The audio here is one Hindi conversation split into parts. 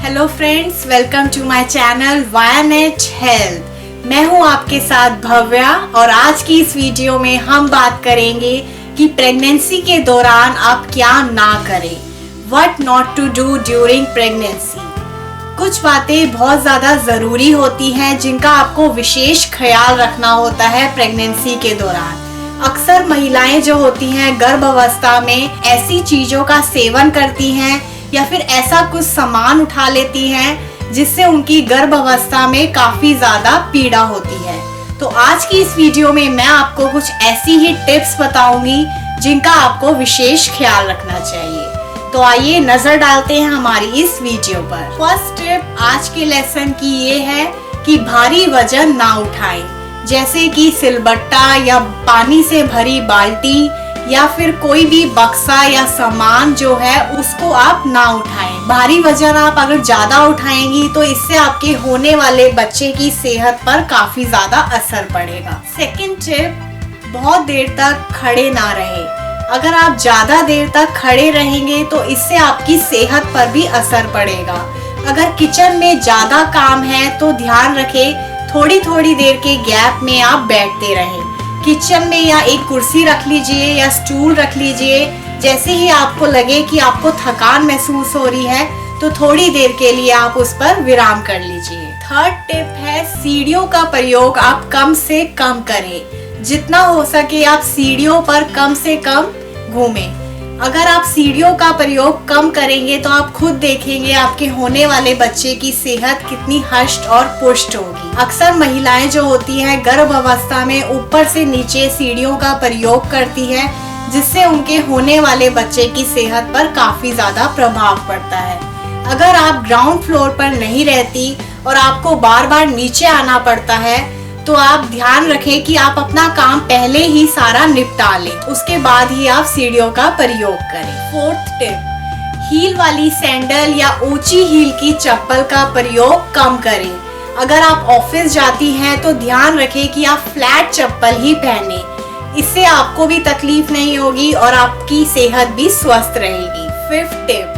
Hello friends, welcome to my channel वायानेट हेल्थ। मैं हूं आपके साथ भव्या और आज की इस वीडियो में हम बात करेंगे कि प्रेगनेंसी के दौरान आप क्या ना करें, what not to do during pregnancy. कुछ बातें बहुत ज़्यादा ज़रूरी होती हैं जिनका आपको विशेष ख्याल रखना होता है प्रेगनेंसी के दौरान। अक्सर महिलाएं जो होती हैं गर्भावस्था में ऐसी चीज़ों का सेवन करती हैं या फिर ऐसा कुछ सामान उठा लेती हैं जिससे उनकी गर्भावस्था में काफी ज्यादा पीड़ा होती है। तो आज की इस वीडियो में मैं आपको कुछ ऐसी ही टिप्स बताऊंगी जिनका आपको विशेष ख्याल रखना चाहिए। तो आइए नजर डालते हैं हमारी इस वीडियो पर। फर्स्ट टिप आज के लेसन की ये है कि भारी वजन ना उठाएं, जैसे कि सिलबट्टा या पानी से भरी बाल्टी या फिर कोई भी बक्सा या सामान जो है उसको आप ना उठाएं। भारी वजन आप अगर ज्यादा उठाएंगी तो इससे आपके होने वाले बच्चे की सेहत पर काफी ज्यादा असर पड़ेगा। सेकंड टिप, बहुत देर तक खड़े ना रहे। अगर आप ज्यादा देर तक खड़े रहेंगे तो इससे आपकी सेहत पर भी असर पड़ेगा। अगर किचन में ज्यादा काम है तो ध्यान रखें थोड़ी थोड़ी देर के गैप में आप बैठते रहें। किचन में या एक कुर्सी रख लीजिए या स्टूल रख लीजिए। जैसे ही आपको लगे कि आपको थकान महसूस हो रही है तो थोड़ी देर के लिए आप उस पर विराम कर लीजिए। थर्ड टिप है सीढ़ियों का प्रयोग आप कम से कम करें। जितना हो सके आप सीढ़ियों पर कम से कम घूमें। अगर आप सीढ़ियों का प्रयोग कम करेंगे तो आप खुद देखेंगे आपके होने वाले बच्चे की सेहत कितनी हष्ट और पुष्ट होगी। अक्सर महिलाएं जो होती हैं गर्भावस्था में ऊपर से नीचे सीढ़ियों का प्रयोग करती है जिससे उनके होने वाले बच्चे की सेहत पर काफी ज्यादा प्रभाव पड़ता है। अगर आप ग्राउंड फ्लोर पर नहीं रहती और आपको बार बार नीचे आना पड़ता है तो आप ध्यान रखें कि आप अपना काम पहले ही सारा निपटा लें, उसके बाद ही आप सीढ़ियों का प्रयोग करें। फोर्थ टिप, हील वाली सैंडल या ऊंची हील की चप्पल का प्रयोग कम करें। अगर आप ऑफिस जाती हैं तो ध्यान रखें कि आप फ्लैट चप्पल ही पहने। इससे आपको भी तकलीफ नहीं होगी और आपकी सेहत भी स्वस्थ रहेगी। फिफ्थ टिप,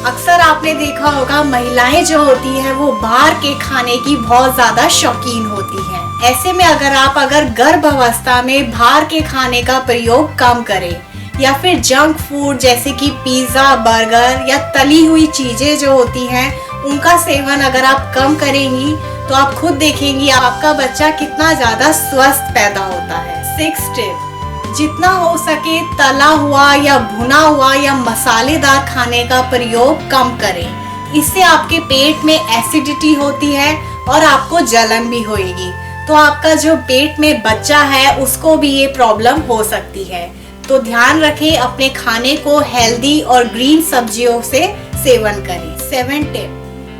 अक्सर आपने देखा होगा महिलाएं जो होती हैं वो बाहर के खाने की बहुत ज्यादा शौकीन होती हैं। ऐसे में अगर गर्भावस्था में बाहर के खाने का प्रयोग कम करें या फिर जंक फूड जैसे कि पिज्जा, बर्गर या तली हुई चीजें जो होती हैं उनका सेवन अगर आप कम करेंगी तो आप खुद देखेंगी आपका बच्चा कितना ज्यादा स्वस्थ पैदा होता है। सिक्स्थ टिप, जितना हो सके तला हुआ या भुना हुआ या मसालेदार खाने का प्रयोग कम करें। इससे आपके पेट में एसिडिटी होती है और आपको जलन भी होगी, तो आपका जो पेट में बच्चा है उसको भी ये प्रॉब्लम हो सकती है। तो ध्यान रखें अपने खाने को हेल्दी और ग्रीन सब्जियों से सेवन करें। सेवेंथ टिप,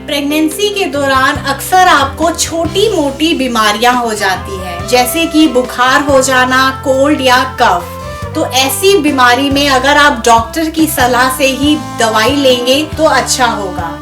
प्रेगनेंसी के दौरान अक्सर आपको छोटी मोटी बीमारियां हो जाती हैं जैसे कि बुखार हो जाना, कोल्ड या कफ। तो ऐसी बीमारी में अगर आप डॉक्टर की सलाह से ही दवाई लेंगे तो अच्छा होगा।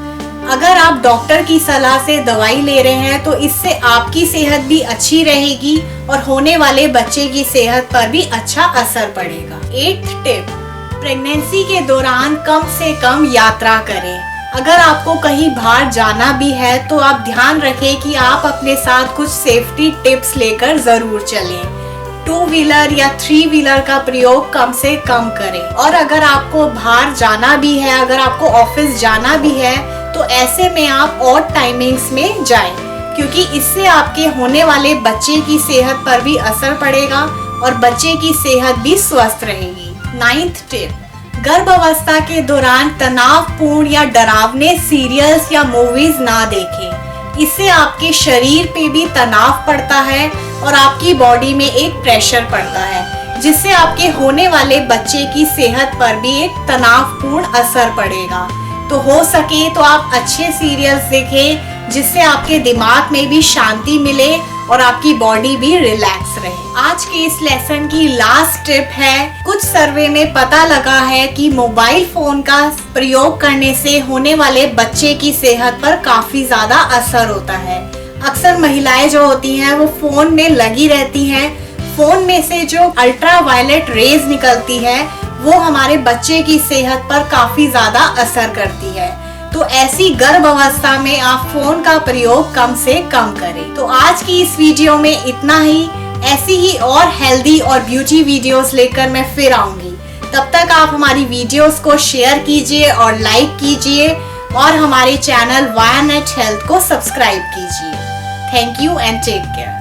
अगर आप डॉक्टर की सलाह से दवाई ले रहे हैं तो इससे आपकी सेहत भी अच्छी रहेगी और होने वाले बच्चे की सेहत पर भी अच्छा असर पड़ेगा। एट्थ टिप, प्रेगनेंसी के दौरान कम से कम यात्रा करें। अगर आपको कहीं बाहर जाना भी है तो आप ध्यान रखें कि आप अपने साथ कुछ सेफ्टी टिप्स लेकर जरूर चलें। 2 व्हीलर या 3 व्हीलर का प्रयोग कम से कम करें। और अगर आपको बाहर जाना भी है, अगर आपको ऑफिस जाना भी है तो ऐसे में आप ऑड टाइमिंग्स में जाएं, क्योंकि इससे आपके होने वाले बच्चे की सेहत पर भी असर पड़ेगा और बच्चे की सेहत भी स्वस्थ रहेगी। 9th टिप, गर्भावस्था के दौरान तनावपूर्ण या डरावने सीरियल्स या मूवीज ना देखें। इससे आपके शरीर पे भी तनाव पड़ता है और आपकी बॉडी में एक प्रेशर पड़ता है जिससे आपके होने वाले बच्चे की सेहत पर भी एक तनावपूर्ण असर पड़ेगा। तो हो सके तो आप अच्छे सीरियल्स देखें जिससे आपके दिमाग में भी शांति मिले और आपकी बॉडी भी रिलैक्स रहे। आज के इस लेसन की लास्ट टिप है, कुछ सर्वे में पता लगा है कि मोबाइल फोन का प्रयोग करने से होने वाले बच्चे की सेहत पर काफी ज्यादा असर होता है। अक्सर महिलाएं जो होती हैं वो फोन में लगी रहती हैं। फोन में से जो अल्ट्रा वायलेट रेज निकलती है वो हमारे बच्चे की सेहत पर काफी ज्यादा असर करती है। तो तो ऐसी गर्भ अवस्था में आप फोन का प्रयोग कम से कम करें। तो आज की इस वीडियो में इतना ही। ऐसी ही और हेल्दी और ब्यूटी वीडियोस लेकर मैं फिर आऊंगी। तब तक आप हमारी वीडियोस को शेयर कीजिए और लाइक कीजिए और हमारे चैनल वाया नेट हेल्थ को सब्सक्राइब कीजिए। Thank you and take care.